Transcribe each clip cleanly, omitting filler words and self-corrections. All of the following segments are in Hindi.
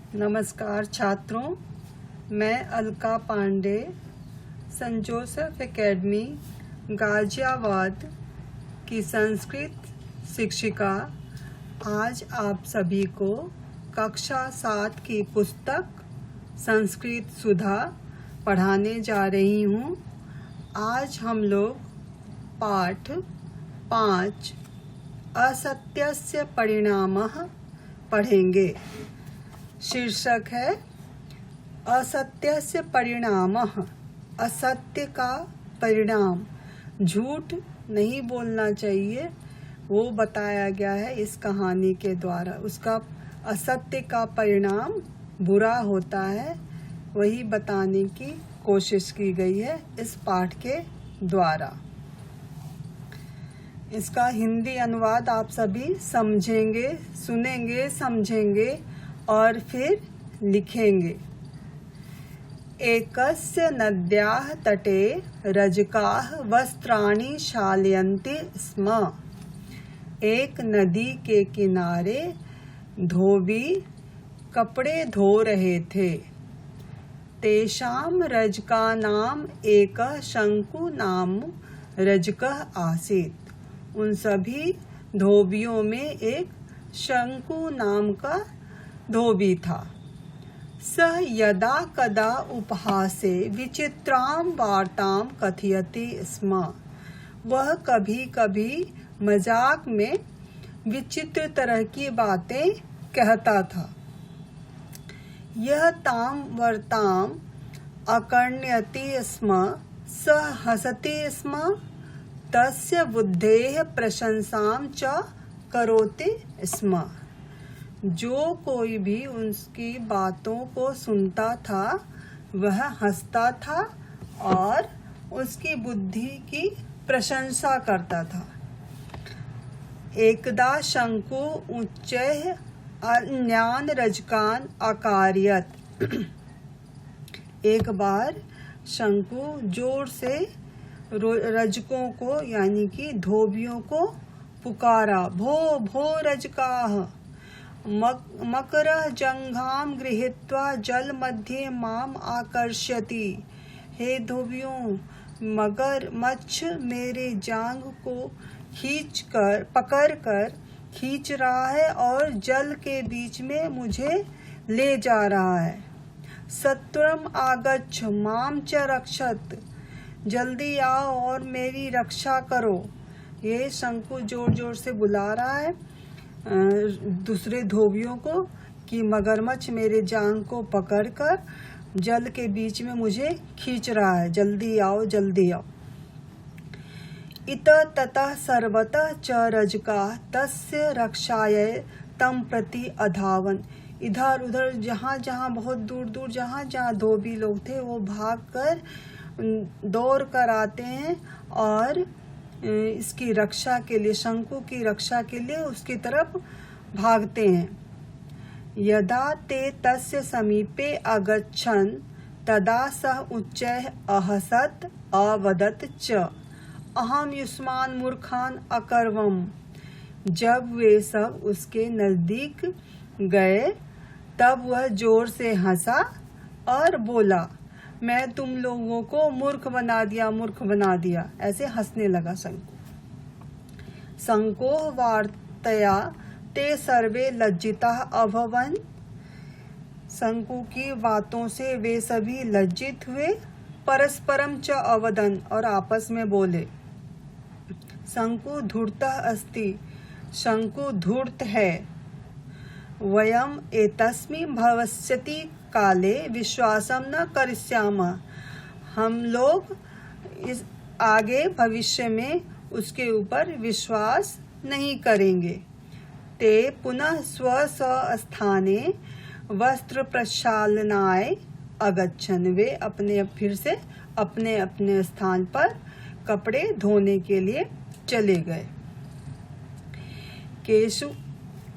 नमस्कार छात्रों, मैं Alka Pandey, Saint Joseph Academy Ghaziabad की संस्कृत शिक्षिका आज आप सभी को कक्षा 7 की पुस्तक संस्कृत सुधा पढ़ाने जा रही हूँ। आज हम लोग पाठ 5 असत्यस्य परिणामः पढ़ेंगे। शीर्षक है असत्यस्य परिणामः। असत्य का परिणाम, झूठ नहीं बोलना चाहिए, वो बताया गया है इस कहानी के द्वारा। उसका असत्य का परिणाम बुरा होता है, वही बताने की कोशिश की गई है इस पाठ के द्वारा। इसका हिंदी अनुवाद आप सभी समझेंगे, सुनेंगे, समझेंगे और फिर लिखेंगे। एकस्य नद्याः तटे रजकाः वस्त्राणि क्षालयन्ति स्म। एक नदी के किनारे धोबी कपड़े धो रहे थे। तेषां रजकानाम् एकः शंकु नाम रजकः आसीत्। उन सभी धोबियों में एक शंकु नाम का धोबी था। सः यदा कदा उपहासे विचित्रां वार्तां कथयति स्म। वह कभी कभी मजाक में विचित्र तरह की बातें कहता था। यह तां वार्तां अकर्णयति स्म, सः हसति स्म, तस्य बुद्धेः प्रशंसां च करोति स्म। जो कोई भी उसकी बातों को सुनता था वह हंसता था और उसकी बुद्धि की प्रशंसा करता था। एकदा शंकु उच्चैः अन्यान् रजकान् अकारयत्। एक बार शंकु जोर से रजकों को यानी कि धोबियों को पुकारा। भो भो रजकाः मकरः जंघाम गृहीत्वा जल मध्य माम आकर्षयति। हे धोबियों, मगरमच्छ मेरे जांघ को पकड़कर खींच रहा है और जल के बीच में मुझे ले जा रहा है। सत्वरम आगच्छ माम च रक्षत। जल्दी आओ और मेरी रक्षा करो। ये शंकु जोर जोर से बुला रहा है दूसरे धोबियों को कि मगरमच्छ मेरे जांघ को पकड़कर जल के बीच में मुझे खींच रहा है, जल्दी आओ, जल्दी आओ। इतः ततः सर्वतः च रजकाः तस्य रक्षायै तं प्रति अधावन्। इधर उधर जहाँ जहाँ बहुत दूर दूर जहाँ जहाँ धोबी लोग थे वो भागकर दौड़ कर आते हैं और इसकी रक्षा के लिए, शंकु की रक्षा के लिए उसकी तरफ भागते हैं। यदा ते तस्य समीपे अगच्छन् तदा सः उच्चैः अहसत् अवदत् च अहं युष्मान् मूर्खान् अकर्वम्। जब वे सब उसके नजदीक गए तब वह जोर से हंसा और बोला, मैं तुम लोगों को मूर्ख बना दिया, मूर्ख बना दिया। ऐसे हंसने लगा शंकु। शंकोः वार्तया ते सर्वे लज्जिताः अभवन्। शंकु की बातों से वे सभी लज्जित हुए। परस्परं च अवदन्, और आपस में बोले। शंकु धूर्तः अस्ति। शंकु धूर्त है। वयम् एतस्मिन् भविष्यति काले विश्वासं न करिष्यामः। हम लोग इस आगे भविष्य में उसके ऊपर विश्वास नहीं करेंगे। ते पुनः स्व स्थाने वस्त्र प्रक्षालनाय अगच्छन्। वे फिर से अपने अपने स्थान पर कपड़े धोने के लिए चले गए।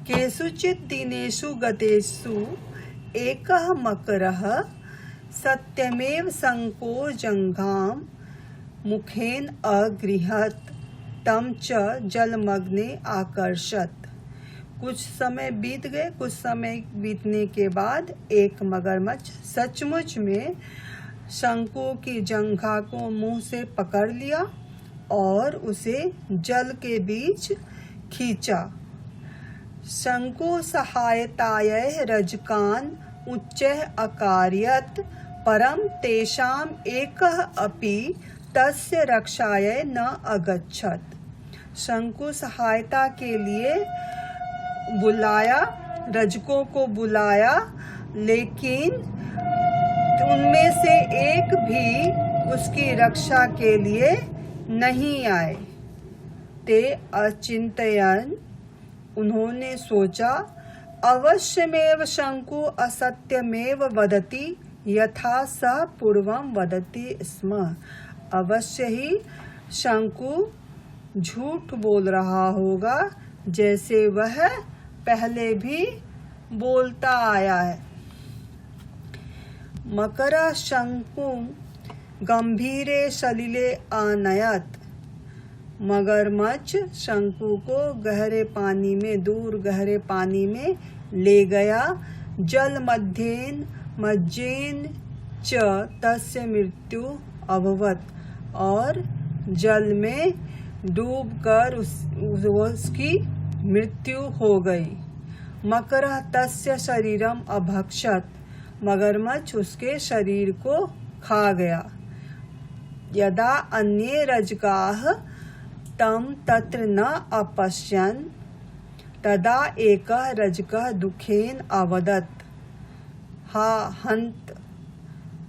केषुचित् दिनेषु गतेषु एकः मकरः सत्यमेव शंको जंघां मुखेन अगृह्णात् तं च जलमग्ने आकर्षत्। कुछ समय बीत गए। कुछ समय बीतने के बाद एक मगरमच्छ सचमुच में शंकु की जंघा को मुंह से पकड़ लिया और उसे जल के बीच खींचा। शंकु सहायतायै रजकान् उच्चैः अकार्यत् परं तेषाम् एकः अपि तस्य रक्षायै न अगच्छत्। शंकु सहायता के लिए बुलाया, रजकों को बुलाया, लेकिन उनमें से एक भी उसकी रक्षा के लिए नहीं आए। ते अचिंतयन्, उन्होंने सोचा, अवश्यमेव शंकु असत्यमेव वदति यथा सः पूर्वं वदति स्म। अवश्य ही शंकु झूठ बोल रहा होगा जैसे वह पहले भी बोलता आया है। मकरः शंकुं गंभीरे सलिले आनयत्। मगरमच्छ शंकु को गहरे पानी में, दूर गहरे पानी में ले गया। जल मध्येन मज्जेन च तस्य मृत्यु अभवत्, और जल में डूबकर उसकी मृत्यु हो गई। मकरः तस्य शरीरम अभक्षत। मगरमच्छ उसके शरीर को खा गया। यदा अन्ये रजकाः तं तत्र न अपश्यन् तदा एकः रजकः दुःखेन अवदत्, हा हन्त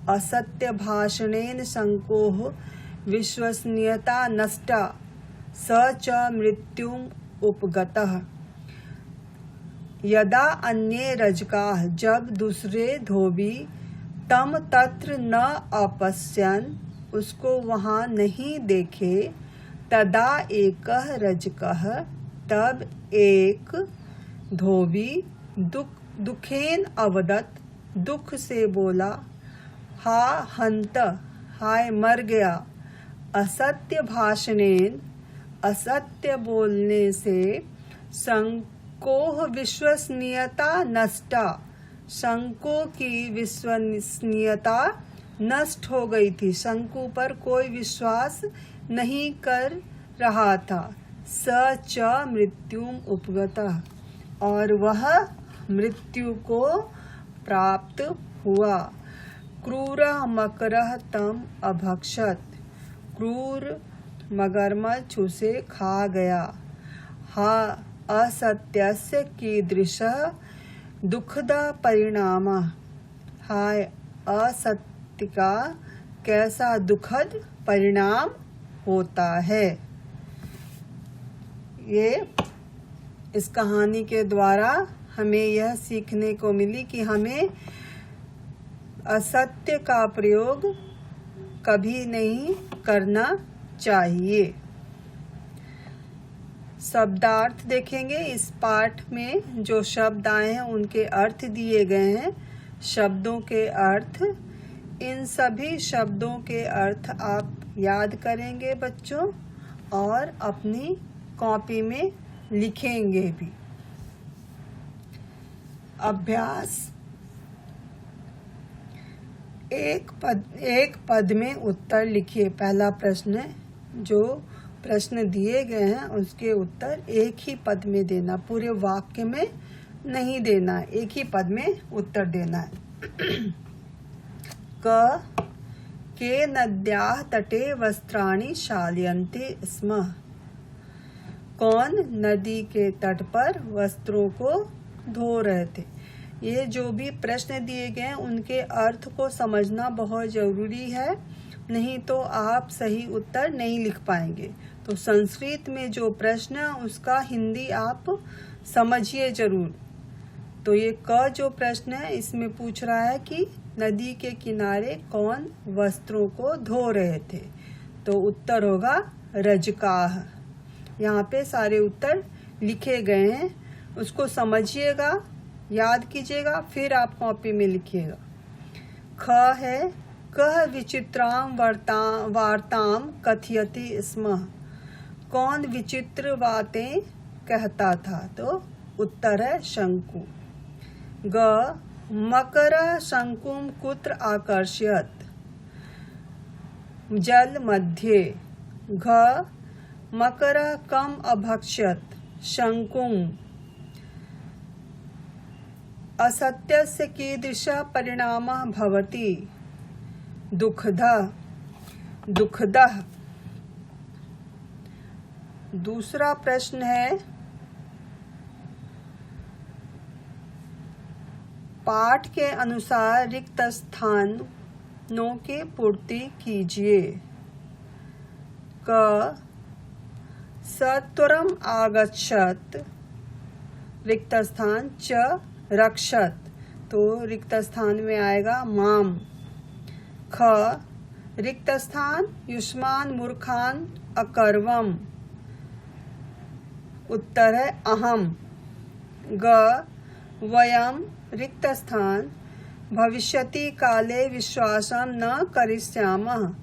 असत्यभाषणेन शंकोः विश्वसनीयता नष्टा, स च मृत्युम् उपगतः। यदा अन्ये रजकाः, जब दूसरे धोबी, तम तत्र न अपश्यन्, उसको वहाँ नहीं देखे, तदा एकः रजकः, तब एक धोबी, दुखेन अवदत्, दुख से बोला, हा हन्त, हाय मर गया, असत्य भाषणेन, असत्य बोलने से, शंकोः विश्वसनीयता नष्टा, शंकु की विश्वसनीयता नष्ट हो गई थी। शंकु पर कोई विश्वास नहीं कर रहा था। स च मृत्युम उपगतः, और वह मृत्यु को प्राप्त हुआ। क्रूरः मकरः तम अभक्षत, क्रूर मगरमच्छ उसे खा गया। हा असत्यस्य कीदृशः दुःखदः परिणामः, हाय असत्य का कैसा दुखद परिणाम होता है। ये इस कहानी के द्वारा हमें यह सीखने को मिली कि हमें असत्य का प्रयोग कभी नहीं करना चाहिए। शब्दार्थ देखेंगे। इस पाठ में जो शब्द आए हैं उनके अर्थ दिए गए हैं। शब्दों के अर्थ, इन सभी शब्दों के अर्थ आप याद करेंगे बच्चों, और अपनी कॉपी में लिखेंगे भी। अभ्यास, एक पद में उत्तर लिखिए। पहला प्रश्न, जो प्रश्न दिए गए हैं उसके उत्तर एक ही पद में देना, पूरे वाक्य में नहीं देना, एक ही पद में उत्तर देना है। के नद्याः तटे वस्त्राणि शाल्यन्ते स्म। कौन नदी के तट पर वस्त्रों को धो रहे थे। ये जो भी प्रश्न दिए गए हैं उनके अर्थ को समझना बहुत जरूरी है, नहीं तो आप सही उत्तर नहीं लिख पाएंगे। तो संस्कृत में जो प्रश्न है उसका हिंदी आप समझिए जरूर। तो ये क जो प्रश्न है इसमें पूछ रहा है कि नदी के किनारे कौन वस्त्रों को धो रहे थे, तो उत्तर होगा रजकाः। यहाँ पे सारे उत्तर लिखे गए हैं, उसको समझिएगा, याद कीजिएगा, फिर आप कॉपी में लिखिएगा। ख है, कः विचित्रां वार्तां कथयति स्म। कौन विचित्र बातें कहता था, तो उत्तर है शंकु। ग मकर शंकुम कुत्र आकर्षयत्, जल मध्ये। घ मकर कम अभक्ष्यत्, शंकुम। असत्यस्य कीदृशः परिणामः भवति, दुःखदः। दूसरा प्रश्न है, पाठ के अनुसार रिक्त स्थानों की पूर्ति कीजिए। क सत्वरम आगच्छत्, रिक्त स्थान। च रक्षत, तो रिक्त स्थान में आएगा माम। ख रिक्त स्थान युष्मान मूर्खान अकर्वम, उत्तर है अहम। ग वयम रिक्त स्थान भविष्यति काले विश्वासम न करिष्यामः,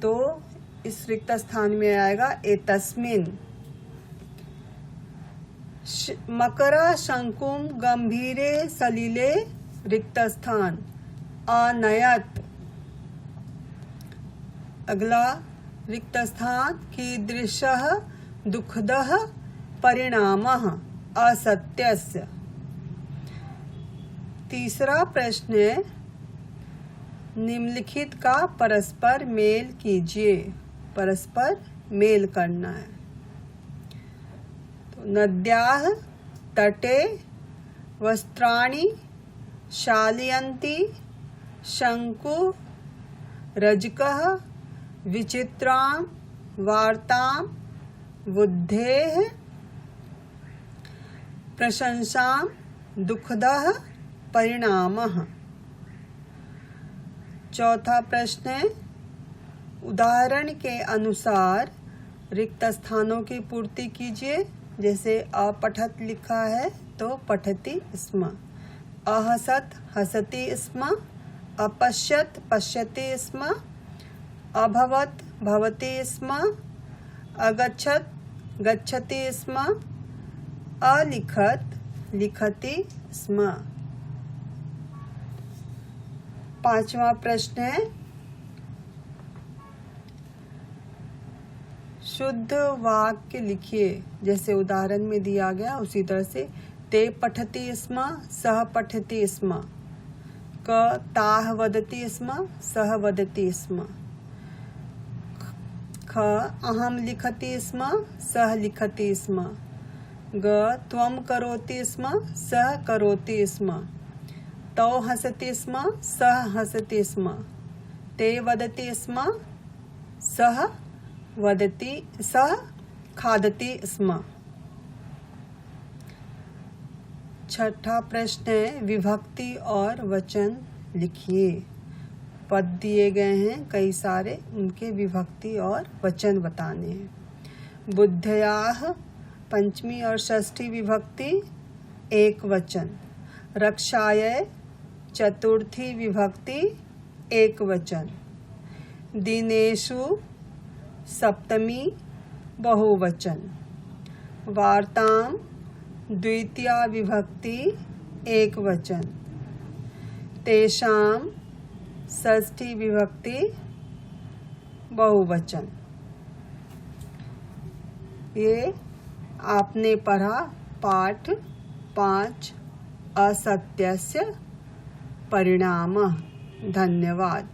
तो इस रिक्त स्थान में आएगा एतस्मिन्। मकरा शंकुम गंभीरे सलिले रिक्त स्थान अनयत। अगला रिक्त स्थान कीदृशः दुःखदः परिणामः, असत्यस्य। तीसरा प्रश्न है, निम्नलिखित का परस्पर मेल कीजिए। परस्पर मेल करना है। तो नद्याः तटे वस्त्राणि शालयन्ति, शंकु रजकः विचित्रां वार्तां बुद्धेः प्रशंसां दुःखदः परिणामः। चौथा प्रश्न है, उदाहरण के अनुसार रिक्त स्थानों की पूर्ति कीजिए। जैसे अपठत लिखा है तो पठति स्म, अहसत हसति स्म, अपश्यत पश्यति स्म, अभवत भवति स्म, अगच्छत गच्छति स्म, अलिखत लिखति स्म। पांचवा प्रश्न है, शुद्ध वाक्य लिखिए। जैसे उदाहरण में दिया गया उसी तरह से। ते पठति स्म, सह पठति स्म। क ताः वदति स्म, सह वदति स्म। ख अहम लिखति स्म, सह लिखति स्म। ग त्वं करोति स्म, सह करोति स्म। तौ हसति स्म, सह हसति स्म। ते वदति स्म, सह खादति स्म। छठा प्रश्न है, विभक्ति और वचन लिखिए। पद दिए गए हैं कई सारे, उनके विभक्ति और वचन बताने हैं। बुद्धयाः पंचमी और षष्ठी विभक्ति एक वचन। रक्षायै चतुर्थी विभक्ति एक वचन। दिनेषु सप्तमी बहुवचन। वार्तां द्वितीया विभक्ति एक वचन। तेषां षष्ठी विभक्ति बहुवचन। ये आपने पढ़ा पाठ 5 असत्यस्य परिणामः। धन्यवाद।